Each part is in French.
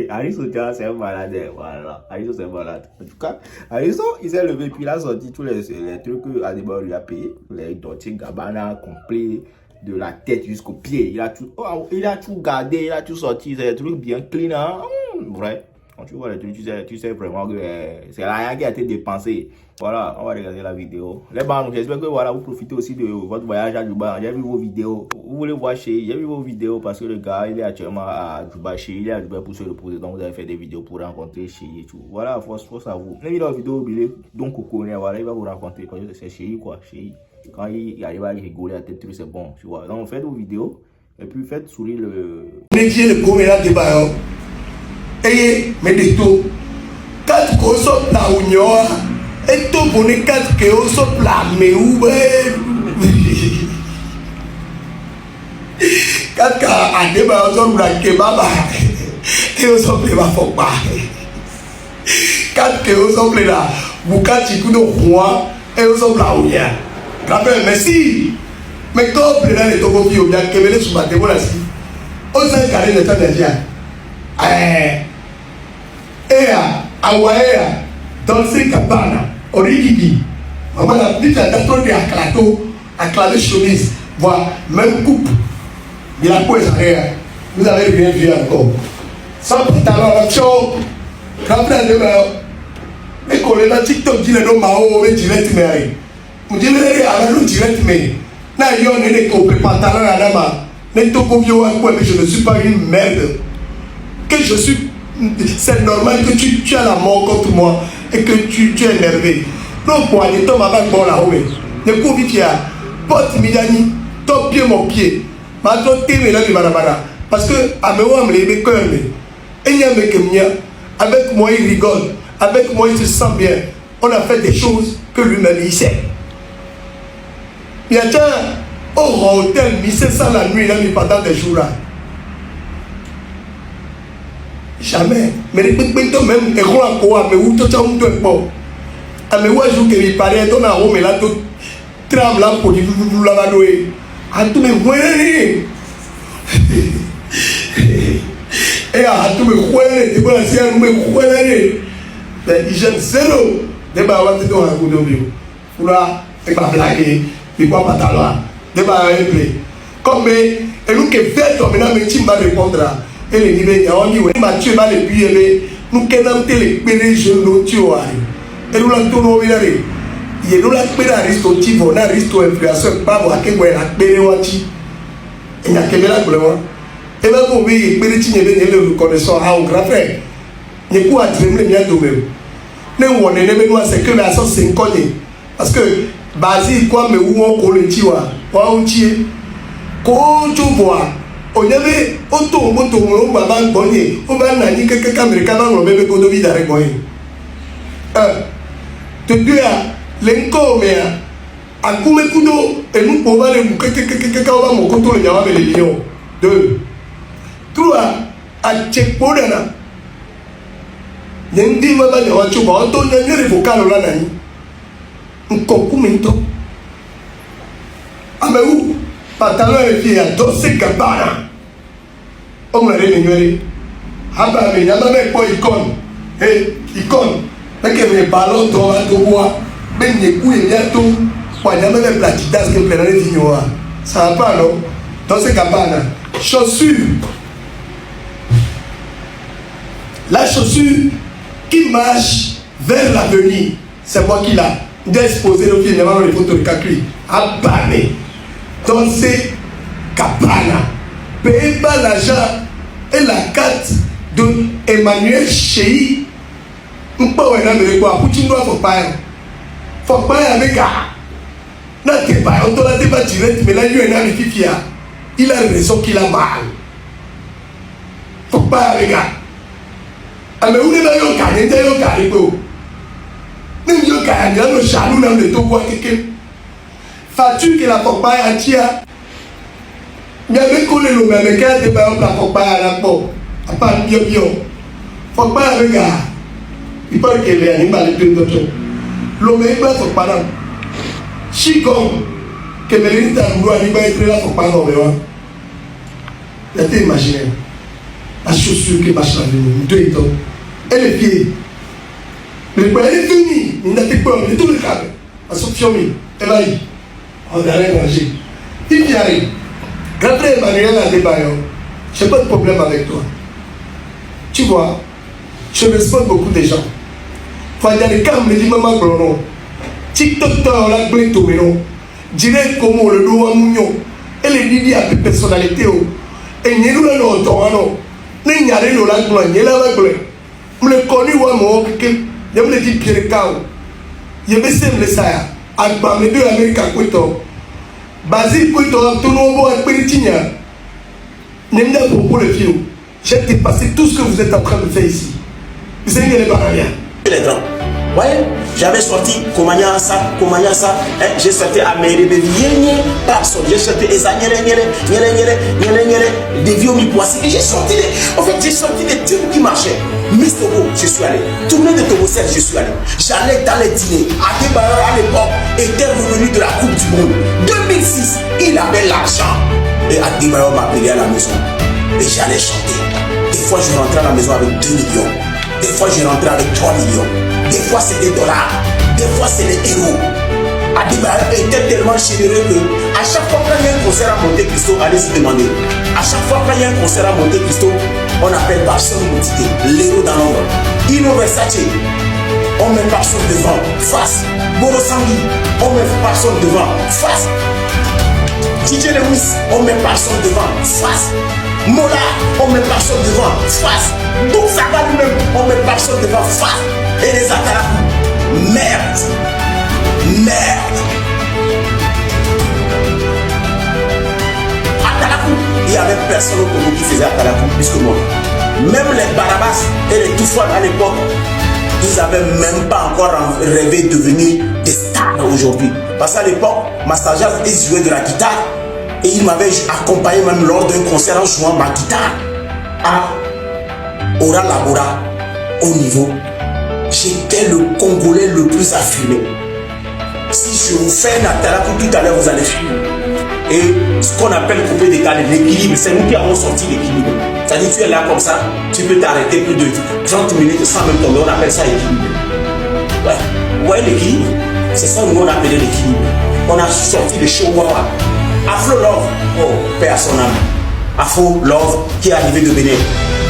Aristo, c'est un malade, voilà. Aristo, c'est un malade. En tout cas, Aristo, il s'est levé, puis il a sorti tous les trucs que Adebayor lui a payé. Les Dolce Gabbana complets, de la tête jusqu'aux pieds. Il a tout gardé, il a tout sorti. C'est des trucs bien clean, hein? Vrai. Quand tu vois les trucs, tu sais vraiment que c'est rien qui a été dépensé. Voilà, on va regarder la vidéo. Les bancs, j'espère que voilà, vous profitez aussi de votre voyage à Dubaï. J'ai vu vos vidéos. Vous voulez voir chez, j'ai vu vos vidéos parce que le gars, il est actuellement à Dubaï, il est à Dubaï pour se reposer. Donc, vous avez fait des vidéos pour rencontrer chez et tout. Voilà, force à vous. Les vidéos, donc, voilà, il va vous rencontrer parce que c'est chez quoi, chez quand il arrive à rigoler à tête, c'est bon, tu vois. Donc, faites vos vidéos et puis faites sourire le. Eye me de to kat ko so pla unyoa e to boni kat ke o so pla me ube kat ka ade ba o so bra ke baba e o so ple ba fokpa kat ke o so ple la bukati kuno kwa e o so pla unya kape merci me to ple la le to ko bi o bia kemele subate bona si o sa kare le ta dia Awaya, Dolce Gabbana, Origidi, maman la petite a trop de acclavé chemise, voilà, même coupe, il a quoi ça, vous avez bien vu encore. Sans pantalon, la show, quand vous avez mais quand on a TikTok, dit le nom Mao, mais direct, mais vous dites le direct, mais là, il y a un coupé pantalon à la main, mais tout comme yo, mais je ne suis pas une merde, que je suis. C'est normal que tu as la mort contre moi et que tu es énervé. Non, quoi, les tomes avec bon là, oui. Le Covid qui a, porte Midani, top pied mon pied. Maintenant, t'es là, les barabara. Parce que, à me voir, me cœur, et il y a avec moi, il rigole. Avec moi, il se sent bien. On a fait des choses que lui-même, il sait. Il y a au hôtel, il sait ça la nuit, là, pendant des jours là. Jamais. Mais les gens même et quoi quoi mais où tout ça on doit pas. Mais où est-ce que il paraît ton arôme mais là tout tremble là pour dire la vadoé. À tout me voir. Et à tout me voir, et voilà si on me voir. Mais il gêne zéro. Débat on va te donner un coup de bio. Pour là, et pas blaguer, il quoi pas talent. Débat un play. Comme et nous que fait toi maintenant mais tu vas répondre là. Et les niveaux on dit oui Mathieu va le puis nous qu'en télé pérer je nous tu vois et nous la tournons bien aller il nous la pérer Aristo tu vois Aristo influenceur pas voir que quoi la pérer wati il y a que là pour moi et ben vous oui pérer tu ne le reconnaissant à un grand frère ne quoi trembler bien tout même ne on ne nous c'est que la sauce c'est connu parce que basi quoi mais où on colle tu vois quoi on tient quand tu vois on avait auto on baba bonye on va nani que caméra on va même kodo vidare bonye te deux lenko mais akume kudo et nous pour va le que on va mon koto le nyama le lion deux trois a chepodana nyendi baba ne wa chuba on to nyane revocal la nani nkokumento ameu pantalon et puis Dolce Gabbana on l'a rémunéré haba mais y'a même pas icône icône mais que les ballons dans la bois mais les couilles bientôt quoi y'a même platidas que plein de vignoa ça va pas non Dolce Gabbana chaussure la chaussure qui marche vers l'avenir c'est moi qui l'a disposé le film dans les photos de Kakri abamé Dolce Gabbana paye pas l'argent et la carte de Emmanuel Chéi n'pas ouais là mais quoi pour tu dois faut pas avec gars non t'es pas on doit te pas direct mais là il y a un fifia il a raison qu'il a mal faut pas avec gars ah mais où est là yo gagné t'es yo gagné quoi même yo gagné là le jaloux là le tout quoi quelqu'un facture que la Pogba entière il y avait collé le même cas de la Pogba à la peau à part bio Pogba regarde il parle que les animaux les deux d'autres le même pas Pogba là Chicon que Melinda nous animaux être là Pogba non mais ouais t'as imaginé la chaussure qui marche avec nous, deux états. Et les pieds. Elle est venue, il n'a pas peur, il est tout le câble. À son fiumi, elle va y. On n'a rien mangé. Il vient arrive. Quand Emmanuel a débat, je n'ai pas de problème avec toi. Tu vois, je respecte beaucoup de gens. Faut dans les cas, me dit maman Glono. TikTok, on a blé tout, mais non. Dirais comment le doigt mignon. Elle est liée à la personnalité. Et n'y a pas de temps, non. N'y a rien de la gloire, n'y a pas de gloire. Je le connais, moi, je me dis Pierre Kao. Je me sais le ça. Agba me deux Américains Kwito. Basile Kwito, tout le monde est pétinia. N'aimez pas pour le film. J'ai dépassé tout ce que vous êtes en train de faire ici. Vous savez, il n'y a pas rien. Les grands. Ouais, j'avais sorti Komanya ça, j'ai sorti Amérébé, personne, j'ai sorti Esa, des vieux mi-poissés, et j'ai sorti des tubes qui marchaient. Mr. Go, je suis allé. Tournée de Togo 7, je suis allé. J'allais dans les dîners. Adebayor à l'époque était revenu de la Coupe du Monde. 2006, il avait l'argent. Et Adebayor m'appelait à la maison. Et j'allais chanter. Des fois, je rentrais à la maison avec 2 millions. Des fois, je rentrais avec 3 millions. Des fois, c'est des dollars. Des fois, c'est des euros. Adebayor était tellement généreux que à chaque fois qu'il y a un concert à Monte Cristo, allez se demander. À chaque fois qu'il y a un concert à Monte Cristo, on appelle Babson Moutité, l'héros dans l'ombre. Ino Versace, on met Babson devant, face. Boro Sangui, on met Babson devant, face. DJ Lewis, on met Babson devant, face. Mola, on met Babson devant, face. Donc ça va lui-même, on met Babson devant, face. Et les Atalakou, merde. Merde. Atalakou, il n'y avait personne au Congo qui faisait Atalakou plus que moi. Même les Barabas et les Toufouane à l'époque, ils n'avaient même pas encore rêvé de devenir des stars aujourd'hui. Parce qu'à l'époque, Master Jazz, il jouait de la guitare et il m'avait accompagné même lors d'un concert en jouant ma guitare à Ora Labora au niveau. J'étais le Congolais le plus affirmé. Si je vous fais un Atalakou tout à l'heure, vous allez fuir. Et ce qu'on appelle couper décalé, l'équilibre, c'est nous qui avons sorti l'équilibre. C'est-à-dire tu es là comme ça, tu peux t'arrêter plus de 30 minutes sans même tomber, on appelle ça équilibre. Ouais, ouais l'équilibre, c'est ça que nous on appelait l'équilibre. On a sorti le show Wawa. Afro Love, oh, paix à son âme. Afro Love qui est arrivé de Bénin.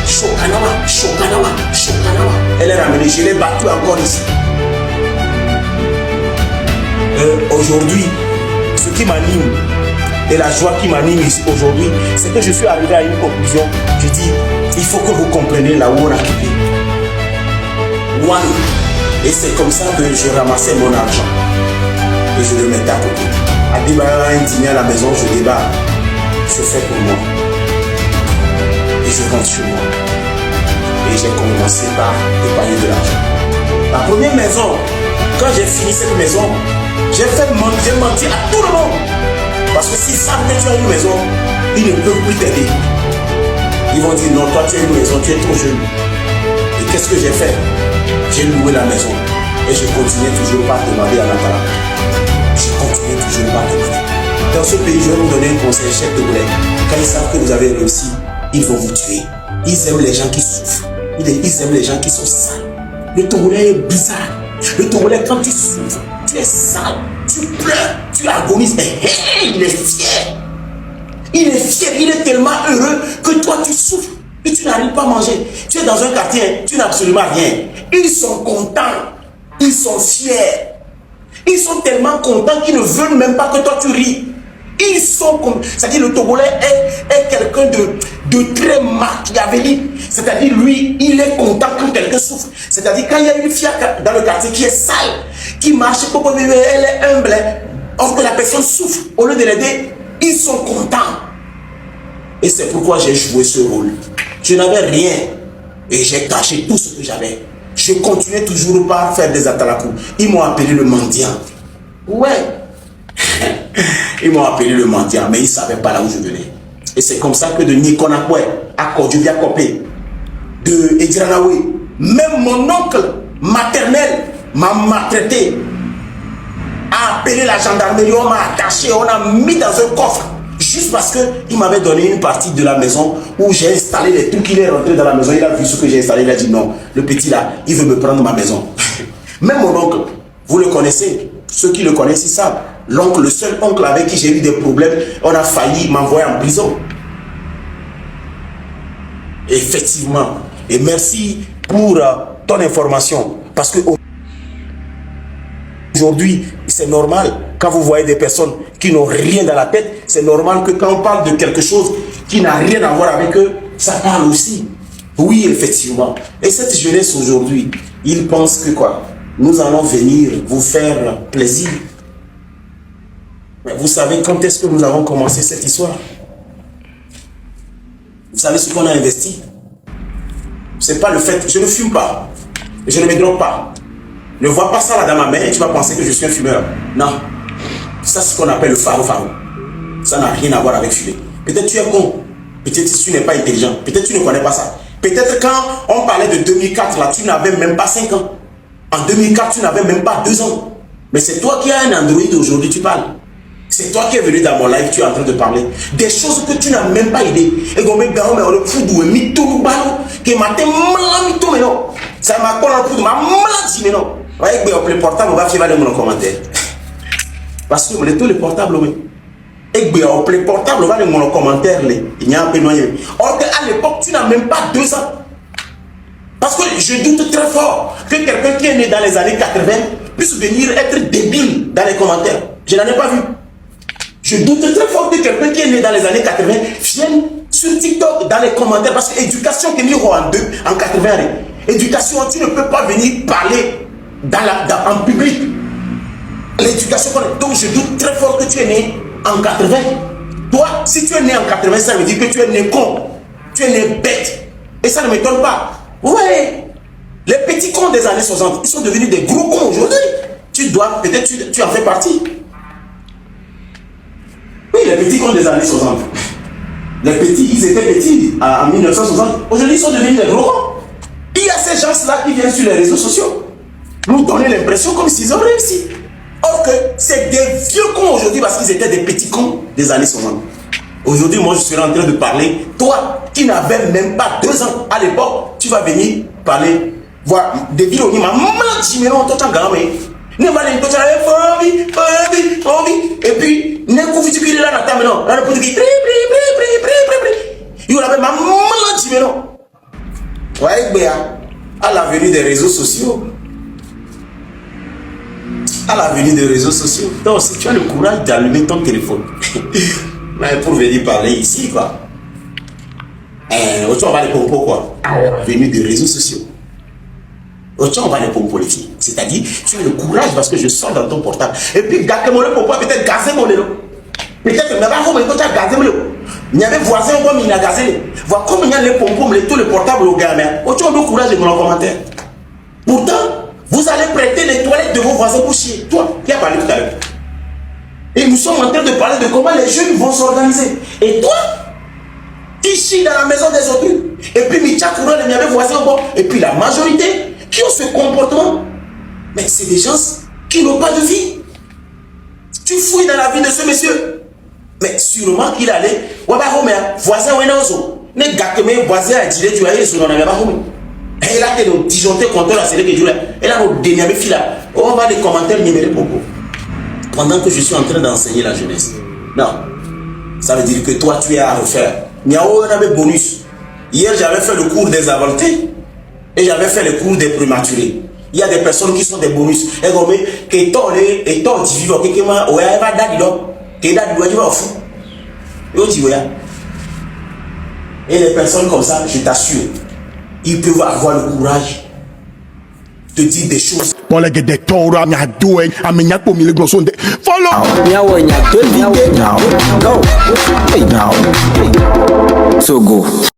Shokanawa, Shokanawa, Shokanawa. Elle est ramenée, je l'ai battue encore ici. Aujourd'hui, ce qui m'anime et la joie qui m'anime aujourd'hui, c'est que je suis arrivé à une conclusion. Je dis, il faut que vous compreniez là où on a quitté. One. Et c'est comme ça que je ramassais mon argent. Et je le mettais à côté. Adebayor a un dîner à la maison, je débarque. Je fais pour moi. Et je rentre chez moi. Et j'ai commencé par épargner de l'argent. La première maison, quand j'ai fini cette maison, j'ai menti à tout le monde. Parce que s'ils savent que tu as une maison, ils ne peuvent plus t'aider. Ils vont dire non, toi tu as une maison, tu es trop jeune. Et qu'est-ce que j'ai fait? J'ai loué la maison. Et je continuais toujours pas à demander à Natala. Je continuais toujours pas à demander. Dans ce pays, je vais vous donner un conseil, chef de Togolais. Quand ils savent que vous avez réussi, ils vont vous tuer. Ils aiment les gens qui souffrent. Ils aiment les gens qui sont sales. Le Togolais est bizarre. Le Togolais, quand tu souffres, tu es sale, tu pleures, tu agonises. Il est fier. Il est fier, il est tellement heureux que toi tu souffres et tu n'arrives pas à manger. Tu es dans un quartier, tu n'as absolument rien. Ils sont contents, ils sont fiers. Ils sont tellement contents qu'ils ne veulent même pas que toi tu ris. Ils sont comme. C'est-à-dire le Togolais est quelqu'un de très machiavélique. C'est-à-dire lui, il est content quand quelqu'un souffre. C'est-à-dire quand il y a une fille dans le quartier qui est sale, qui marche, elle est humble, or que la personne souffre, au lieu de l'aider, ils sont contents. Et c'est pourquoi j'ai joué ce rôle. Je n'avais rien et j'ai caché tout ce que j'avais. Je continuais toujours par faire des atalakou. Ils m'ont appelé le mendiant. Ouais. Ils m'ont appelé le mendiant, mais ils ne savaient pas là où je venais. Et c'est comme ça que de Nikonakwe à Kodjubia Kopé, de Ediranawe, même mon oncle maternel m'a maltraité, a appelé la gendarmerie, on m'a attaché, on a mis dans un coffre. Juste parce qu'il m'avait donné une partie de la maison où j'ai installé les trucs, il est rentré dans la maison, il a vu ce que j'ai installé, il a dit non, le petit là, il veut me prendre ma maison. Même mon oncle, vous le connaissez, ceux qui le connaissent, ils savent. L'oncle, le seul oncle avec qui j'ai eu des problèmes, on a failli m'envoyer en prison. Effectivement. Et merci pour ton information. Parce que aujourd'hui, c'est normal, quand vous voyez des personnes qui n'ont rien dans la tête, c'est normal que quand on parle de quelque chose qui n'a rien à voir avec eux, ça parle aussi. Oui, effectivement. Et cette jeunesse aujourd'hui, ils pensent que quoi? Nous allons venir vous faire plaisir. Mais vous savez quand est-ce que nous avons commencé cette histoire? Vous savez ce qu'on a investi? C'est pas le fait, je ne fume pas, je ne me drogue pas. Ne vois pas ça là dans ma main et tu vas penser que je suis un fumeur. Non. Ça, c'est ce qu'on appelle le faro. Ça n'a rien à voir avec fumer. Peut-être tu es con. Peut-être tu n'es pas intelligent. Peut-être tu ne connais pas ça. Peut-être quand on parlait de 2004, là, tu n'avais même pas 5 ans. En 2004, tu n'avais même pas 2 ans. Mais c'est toi qui as un Android aujourd'hui, tu parles. C'est toi qui es venu dans mon live, tu es en train de parler. Des choses que tu n'as même pas idée. Et comme mais on le fout d'où est tout que matin tout mais non. Ça m'a pas le fout de ma maladie mais non. Ouais, le portable, on va faire dans mon commentaire. Parce que tous les portables, et le portable, on va dans mon commentaire. Il y a un peu noyé. Or qu'à l'époque, tu n'as même pas 2 ans. Parce que je doute très fort que quelqu'un qui est né dans les années 80 puisse venir être débile dans les commentaires. Je n'en ai pas vu. Je doute très fort que quelqu'un qui est né dans les années 80 vienne sur TikTok dans les commentaires. Parce que l'éducation qui est mise en 80. Éducation, tu ne peux pas venir parler en public. L'éducation, donc je doute très fort que tu es né en 80. Toi, si tu es né en 80, ça veut dire que tu es né con. Tu es né bête. Et ça ne m'étonne pas. Ouais. Les petits cons des années 60, ils sont devenus des gros cons aujourd'hui. Tu dois, peut-être tu en fais partie. Oui, les petits cons des années 60. Les petits, ils étaient petits en 1960. Aujourd'hui, ils sont devenus des gros cons. Il y a ces gens-là qui viennent sur les réseaux sociaux nous donner l'impression comme s'ils ont réussi. Or que c'est des vieux cons aujourd'hui parce qu'ils étaient des petits cons des années 60. Aujourd'hui, moi, je serai en train de parler. Toi, qui n'avais même pas 2 ans à l'époque, tu vas venir parler, voir des vidéos. Et puis, il y avait ma maladie, ouais, à la venue des réseaux sociaux. À la venue des réseaux sociaux. Donc, si tu as le courage d'allumer ton téléphone pour venir parler ici, quoi. Autant on va les pompos, quoi. Venue des réseaux sociaux. Autant on va les pompos, les filles. C'est-à-dire, tu as le courage parce que je sors dans ton portable. Et puis, gardez-moi le pompon, peut-être gazer mon élo. Peut-être que tu as gazé mon élo. Il y avait voisin, il a gazé. Voilà comme il y a les pompons, tous les portables au gamin. Autant on a le courage de mon commentaire. Pourtant, vous allez prêter les toilettes de vos voisins pour chier. Toi, qui a parlé tout à l'heure. Et nous sommes en train de parler de comment les jeunes vont s'organiser. Et toi, tu chies dans la maison des autres. Et puis, Micha Courant, il y avait voisins au bord. Et puis, la majorité qui ont ce comportement, mais c'est des gens qui n'ont pas de vie. Tu fouilles dans la vie de ce monsieur. Mais sûrement qu'il allait, voisin, ne gâte voisin à dire, tu as eu son nom, et là, tu es disjoncté contre la série que tu as. Et là, on déniame là. On va les commentaires numérer beaucoup. Pendant que je suis en train d'enseigner la jeunesse. Non. Ça veut dire que toi, tu es à refaire. Niao, on avait bonus. Hier, j'avais fait le cours des avortés. Et j'avais fait le cours des prématurés. Il y a des personnes qui sont des bonus. Et comme, que toi, et toi, tu vis, que ouais, va d'adido. Que d'adido, tu vas au fou. Et les personnes comme ça, je t'assure, ils peuvent avoir le courage de dire des choses. Follow. So go.